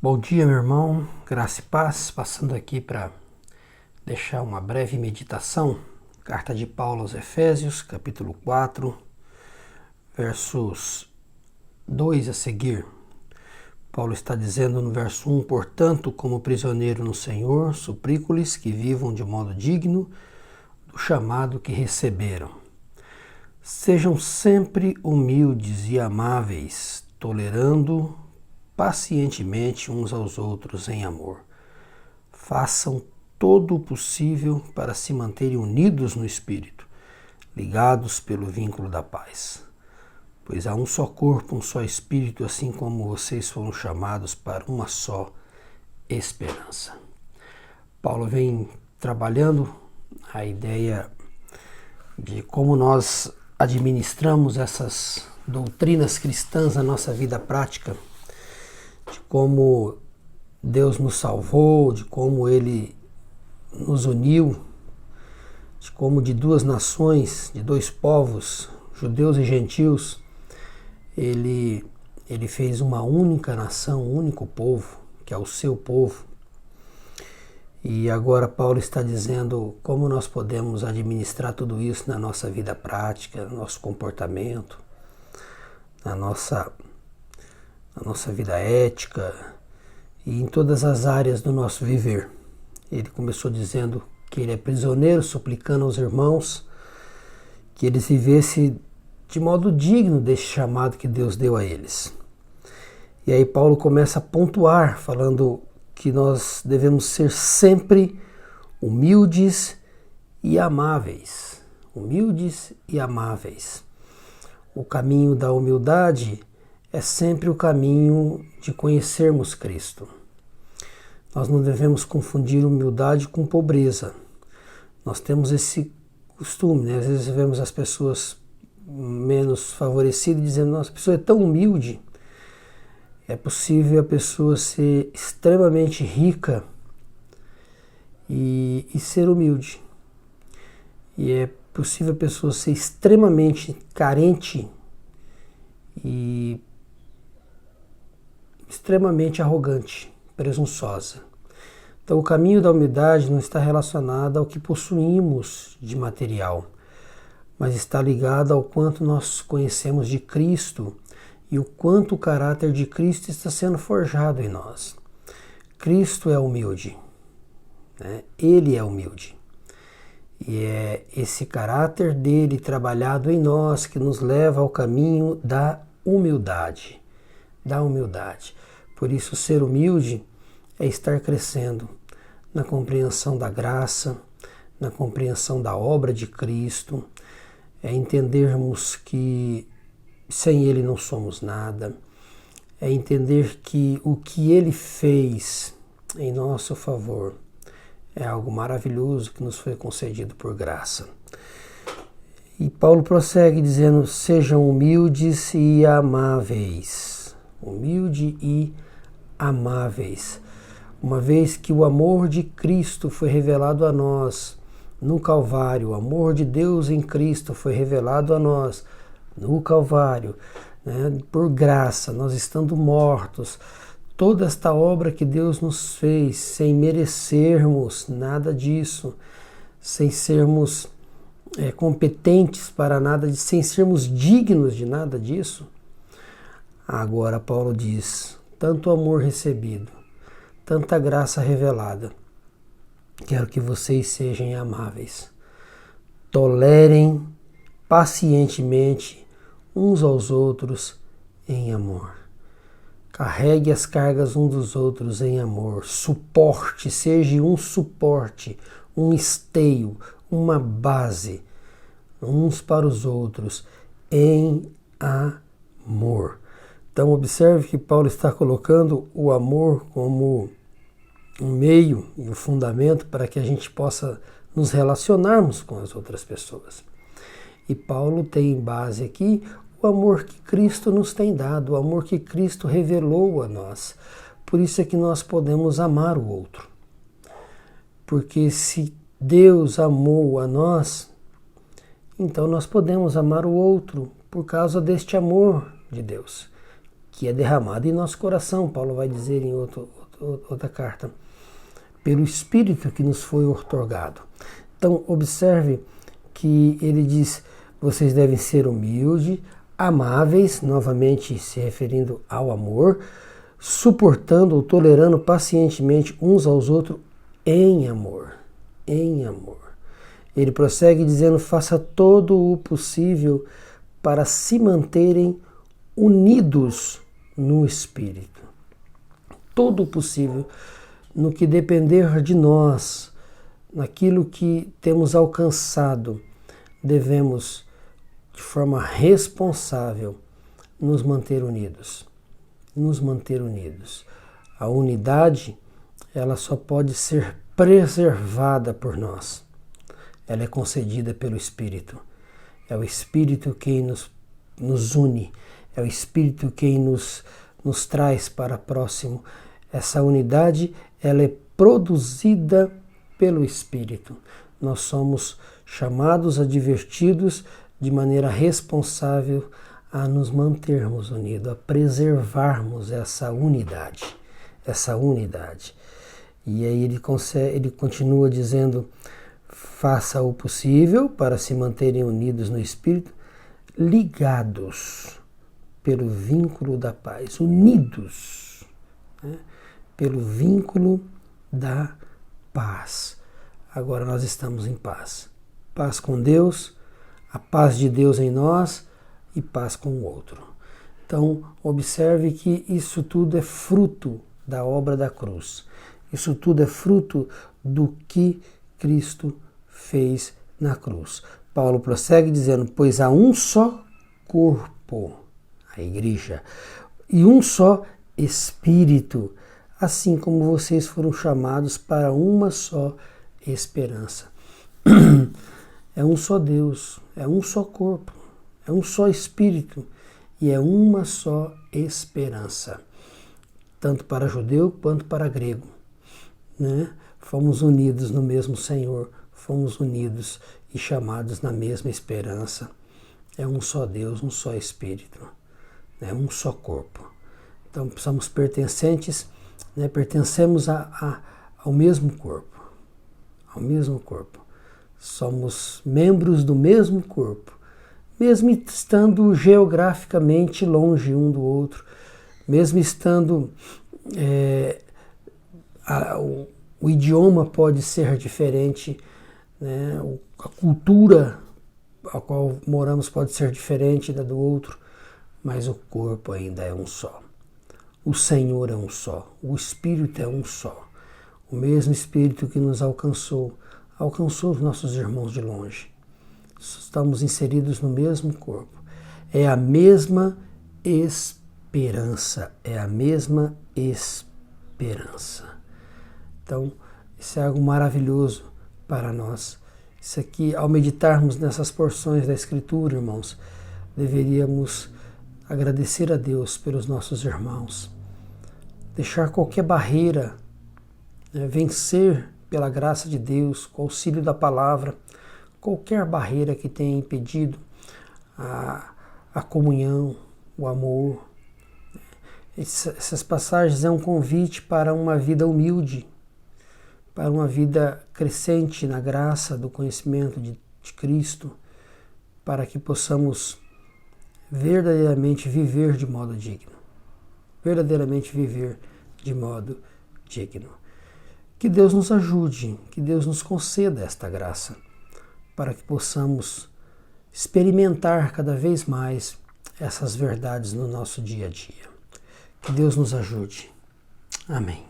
Bom dia, meu irmão, graça e paz, passando aqui para deixar uma breve meditação, carta de Paulo aos Efésios, capítulo 4, versos 2 a seguir. Paulo está dizendo no verso 1, portanto, como prisioneiro no Senhor, suplico-lhes que vivam de modo digno do chamado que receberam. Sejam sempre humildes e amáveis, tolerando pacientemente uns aos outros em amor. Façam todo o possível para se manterem unidos no Espírito, ligados pelo vínculo da paz. Pois há um só corpo, um só Espírito, assim como vocês foram chamados para uma só esperança. Paulo vem trabalhando a ideia de como nós administramos essas doutrinas cristãs na nossa vida prática, de como Deus nos salvou, de como Ele nos uniu, de como de duas nações, de dois povos, judeus e gentios, Ele fez uma única nação, um único povo, que é o seu povo. E agora Paulo está dizendo como nós podemos administrar tudo isso na nossa vida prática, no nosso comportamento, na nossa vida ética e em todas as áreas do nosso viver. Ele começou dizendo que ele é prisioneiro, suplicando aos irmãos que eles vivessem de modo digno deste chamado que Deus deu a eles. E aí Paulo começa a pontuar, falando que nós devemos ser sempre humildes e amáveis. Humildes e amáveis. O caminho da humildade é sempre o caminho de conhecermos Cristo. Nós não devemos confundir humildade com pobreza. Nós temos esse costume, né? Às vezes vemos as pessoas menos favorecidas dizendo, nossa, a pessoa é tão humilde. É possível a pessoa ser extremamente rica e ser humilde. E é possível a pessoa ser extremamente carente e extremamente arrogante, presunçosa. Então o caminho da humildade não está relacionado ao que possuímos de material, mas está ligado ao quanto nós conhecemos de Cristo e o quanto o caráter de Cristo está sendo forjado em nós. Cristo é humilde, né? Ele é humilde. E é esse caráter dele trabalhado em nós que nos leva ao caminho da humildade. Por isso, ser humilde é estar crescendo na compreensão da graça, na compreensão da obra de Cristo, é entendermos que sem Ele não somos nada, é entender que o que Ele fez em nosso favor é algo maravilhoso que nos foi concedido por graça. E Paulo prossegue dizendo, sejam humildes e amáveis. Humilde e amáveis. Uma vez que o amor de Cristo foi revelado a nós no Calvário, o amor de Deus em Cristo foi revelado a nós no Calvário, né? Por graça, nós estando mortos, toda esta obra que Deus nos fez, sem merecermos nada disso, sem sermos competentes para nada, sem sermos dignos de nada disso. Agora Paulo diz, tanto amor recebido, tanta graça revelada, quero que vocês sejam amáveis. Tolerem pacientemente uns aos outros em amor. Carregue as cargas uns dos outros em amor. Suporte, seja um suporte, um esteio, uma base, uns para os outros, em amor. Então observe que Paulo está colocando o amor como um meio e o fundamento para que a gente possa nos relacionarmos com as outras pessoas. E Paulo tem em base aqui o amor que Cristo nos tem dado, o amor que Cristo revelou a nós. Por isso é que nós podemos amar o outro. Porque se Deus amou a nós, então nós podemos amar o outro por causa deste amor de Deus, que é derramado em nosso coração, Paulo vai dizer em outra carta, pelo Espírito que nos foi outorgado. Então, observe que ele diz, vocês devem ser humildes, amáveis, novamente se referindo ao amor, suportando ou tolerando pacientemente uns aos outros em amor. Em amor. Ele prossegue dizendo, faça todo o possível para se manterem unidos no Espírito. Todo o possível, no que depender de nós, naquilo que temos alcançado, devemos, de forma responsável, nos manter unidos. Nos manter unidos. A unidade, ela só pode ser preservada por nós. Ela é concedida pelo Espírito. É o Espírito quem nos une. É o Espírito quem nos traz para próximo. Essa unidade, ela é produzida pelo Espírito. Nós somos chamados, advertidos de maneira responsável a nos mantermos unidos, a preservarmos essa unidade. Essa unidade. E aí ele continua dizendo, faça o possível para se manterem unidos no Espírito, ligados pelo vínculo da paz, unidos, né, pelo vínculo da paz. Agora nós estamos em paz. Paz com Deus, a paz de Deus em nós e paz com o outro. Então, observe que isso tudo é fruto da obra da cruz. Isso tudo é fruto do que Cristo fez na cruz. Paulo prossegue dizendo, pois há um só corpo, a igreja, e um só Espírito, assim como vocês foram chamados para uma só esperança. É um só Deus, é um só corpo, é um só Espírito e é uma só esperança, tanto para judeu quanto para grego, né? Fomos unidos no mesmo Senhor, fomos unidos e chamados na mesma esperança. É um só Deus, um só Espírito, né? Um só corpo. Então somos pertencentes, né? Pertencemos ao mesmo corpo, ao mesmo corpo. Somos membros do mesmo corpo, mesmo estando geograficamente longe um do outro, mesmo estando o idioma pode ser diferente, né? A cultura a qual moramos pode ser diferente da do outro, mas o corpo ainda é um só. O Senhor é um só, o Espírito é um só. O mesmo Espírito que nos alcançou os nossos irmãos de longe. Estamos inseridos no mesmo corpo. É a mesma esperança, é a mesma esperança. Então, isso é algo maravilhoso para nós. Isso aqui, ao meditarmos nessas porções da Escritura, irmãos, deveríamos agradecer a Deus pelos nossos irmãos, deixar qualquer barreira, né, vencer pela graça de Deus, com o auxílio da palavra, qualquer barreira que tenha impedido a comunhão, o amor. Essas passagens é um convite para uma vida humilde, para uma vida crescente na graça do conhecimento de Cristo, para que possamos verdadeiramente viver de modo digno. Verdadeiramente viver de modo digno. Que Deus nos ajude, que Deus nos conceda esta graça, para que possamos experimentar cada vez mais essas verdades no nosso dia a dia. Que Deus nos ajude. Amém.